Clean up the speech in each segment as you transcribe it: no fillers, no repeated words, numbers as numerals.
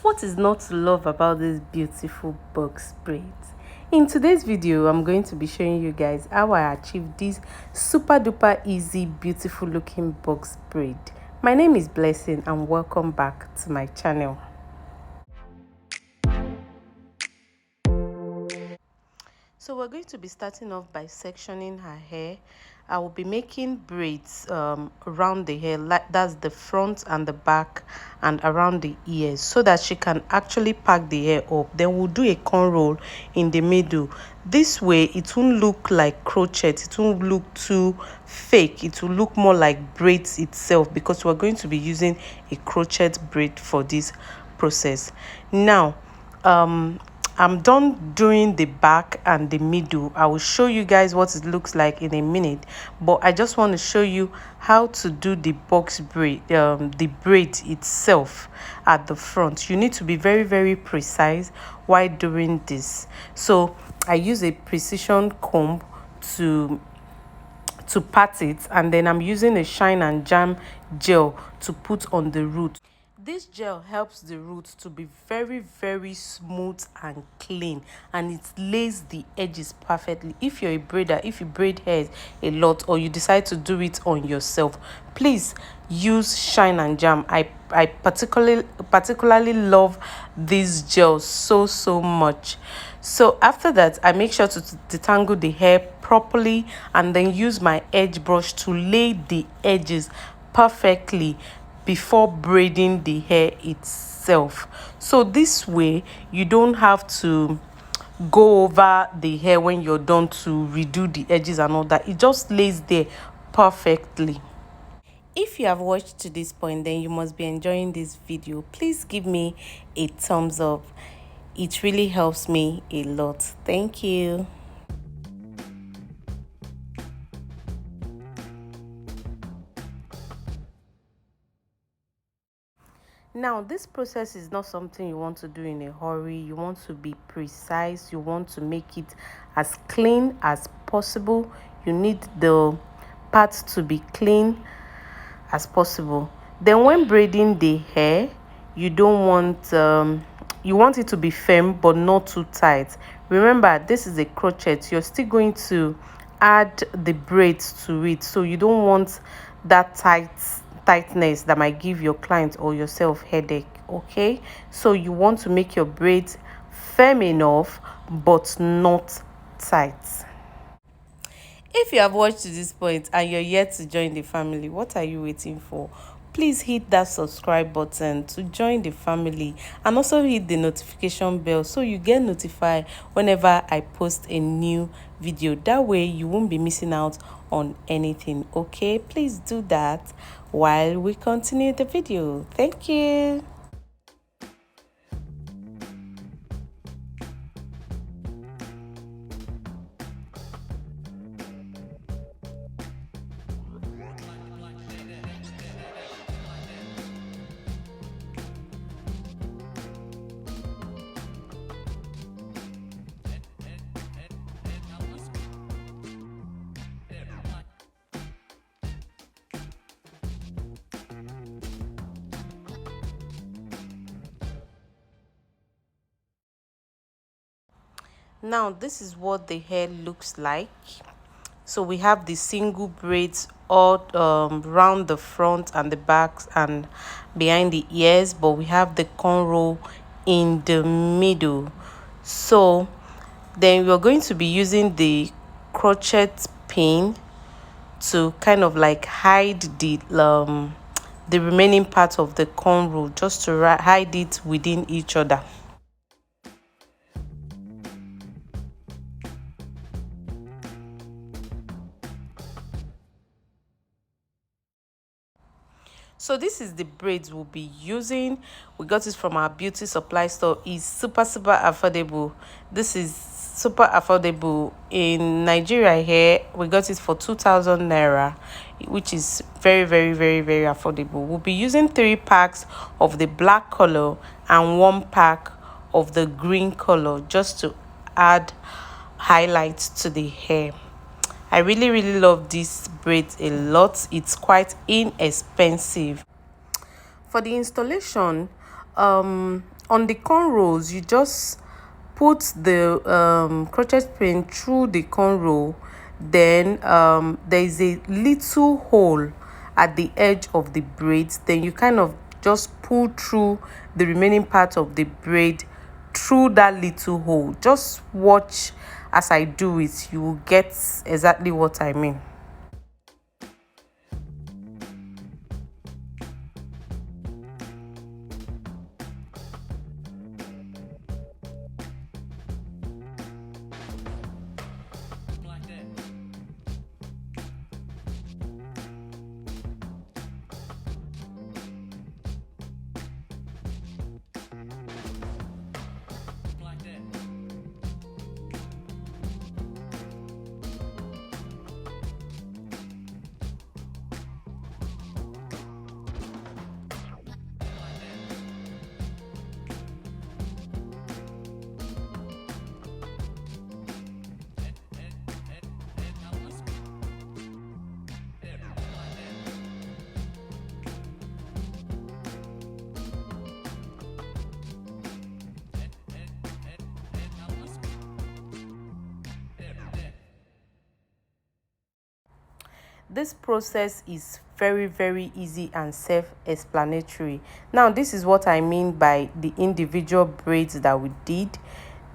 What is not to love about this beautiful box braids? In today's video, I'm going to be showing you guys how I achieved this super duper easy, beautiful looking box braid. My name is Blessing and welcome back to my channel. So we're going to be starting off by sectioning her hair. I will be making braids around the hair, like that's the front and the back and around the ears, so that she can actually pack the hair up. Then we'll do a cornrow in the middle. This way it won't look like crochet, it won't look too fake, it will look more like braids itself, because we're going to be using a crochet braid for this process. Now I'm done doing the back and the middle. I will show you guys what it looks like in a minute, but I just want to show you how to do the box braid, the braid itself at the front. You need to be very precise while doing this. So I use a precision comb to part it, and then I'm using a shine and jam gel to put on the root. This gel helps the roots to be very smooth and clean, and it lays the edges perfectly. If you're a braider, if you braid hair a lot, or you decide to do it on yourself, please use shine and jam. I particularly love this gel so much. So after that, I make sure to detangle the hair properly and then use my edge brush to lay the edges perfectly before braiding the hair itself. So this way you don't have to go over the hair when you're done to redo the edges and all that. It just lays there perfectly. If you have watched to this point, then you must be enjoying this video. Please give me a thumbs up. It really helps me a lot. Thank you. Now, this process is not something you want to do in a hurry. You want to be precise. You want to make it as clean as possible. You need the parts to be clean as possible. Then when braiding the hair, you don't want you want it to be firm but not too tight. Remember, this is a crochet. You're still going to add the braids to it, so you don't want that tightness that might give your client or yourself headache. Okay, so you want to make your braids firm enough but not tight. If you have watched to this point and you're yet to join the family, what are you waiting for? Please hit that subscribe button to join the family, and also hit the notification bell so you get notified whenever I post a new video. That way you won't be missing out on anything. Okay, please do that while we continue the video. Thank you. Now this is what the hair looks like. So we have the single braids all round the front and the backs and behind the ears, but we have the cornrow in the middle. So then we're going to be using the crochet pin to kind of like hide the remaining part of the cornrow, just to hide it within each other. So this is the braids we'll be using. We got it from our beauty supply store. It's super affordable. This is super affordable in Nigeria. Here we got it for 2,000 naira, which is very affordable. We'll be using 3 packs of the black color and 1 pack of the green color, just to add highlights to the hair. I really love this braid a lot. It's quite inexpensive. For the installation, on the cornrows, you just put the crochet pin through the cornrow. Then there is a little hole at the edge of the braids. Then you kind of just pull through the remaining part of the braid through that little hole. Just watch as I do it, you will get exactly what I mean. This process is very easy and self-explanatory. Now, this is what I mean by the individual braids that we did.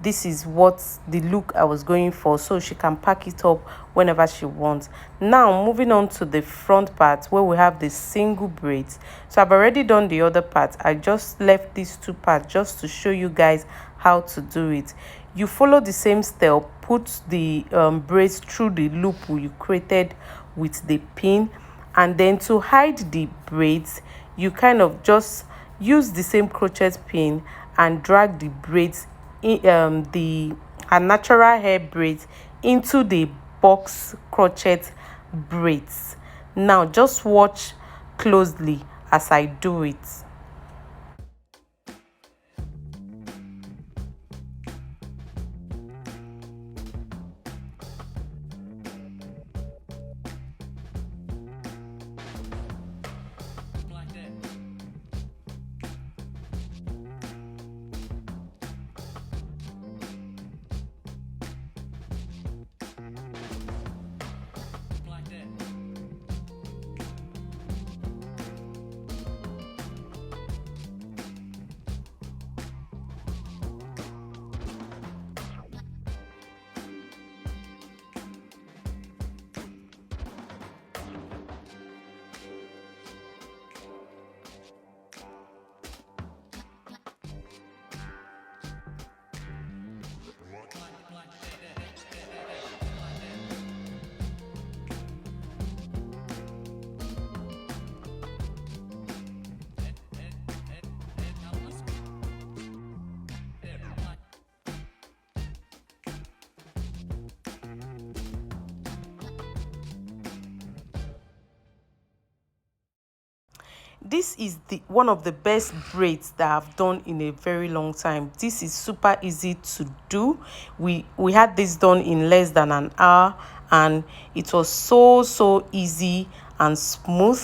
This is what the look I was going for, so she can pack it up whenever she wants. Now, moving on to the front part where we have the single braids. So I've already done the other part. I just left these two parts just to show you guys how to do it. You follow the same step, put the braids through the loop you created with the pin, and then to hide the braids, you kind of just use the same crochet pin and drag the braids in her natural hair braids into the box crochet braids. Now just watch closely as I do it. This is the one of the best braids that I've done in a very long time. This is super easy to do. We had this done in less than an hour, and it was so easy and smooth.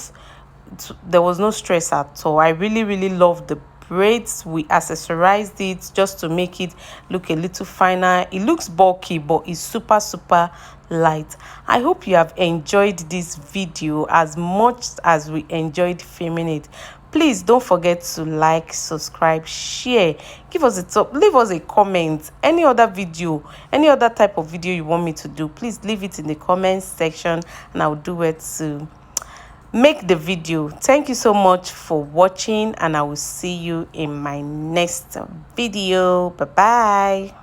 There was no stress at all. I really loved the braids. We accessorized it just to make it look a little finer. It looks bulky, but it's super light. I hope you have enjoyed this video as much as we enjoyed filming it. Please don't forget to like, subscribe, share, give us a top, leave us a comment. Any other video, any other type of video you want me to do, please leave it in the comments section and I'll do it to make the video. Thank you so much for watching, and I will see you in my next video. Bye bye.